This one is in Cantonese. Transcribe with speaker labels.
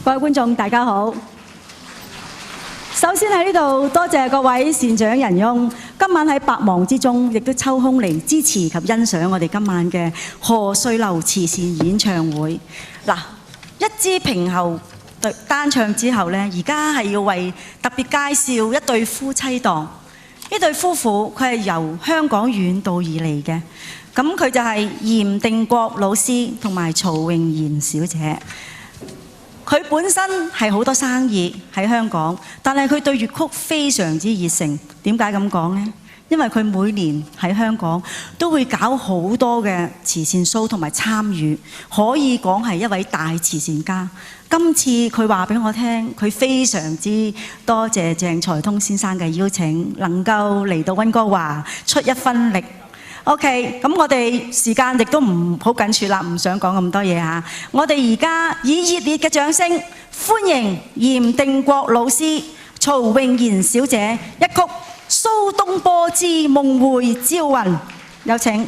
Speaker 1: 各位觀眾，大家好。首先喺呢度多謝各位善長仁翁，今晚喺百忙之中，亦都抽空嚟支持及欣賞我哋今晚嘅賀歲樓慈善演唱會。嗱，一支平喉單唱之後呢，而家係要為特別介紹一對夫妻檔。呢對夫婦佢係由香港遠道而嚟嘅，咁佢就係嚴定國老師同埋曹穎賢小姐。佢本身係好多生意喺香港，但係佢對粵曲非常之熱誠。點解咁講呢？因為佢每年喺香港都會搞好多嘅慈善 show 同埋參與，可以講係一位大慈善家。今次佢話俾我聽，佢非常之多謝鄭才通先生嘅邀請，能夠嚟到溫哥華出一分力。OK， 咁我哋時間亦都唔好緊絀啦，唔想講咁多嘢嚇。我哋而家以熱烈嘅掌聲歡迎嚴定國老師、曹穎賢小姐一曲《蘇東坡之夢回朝雲》，有請。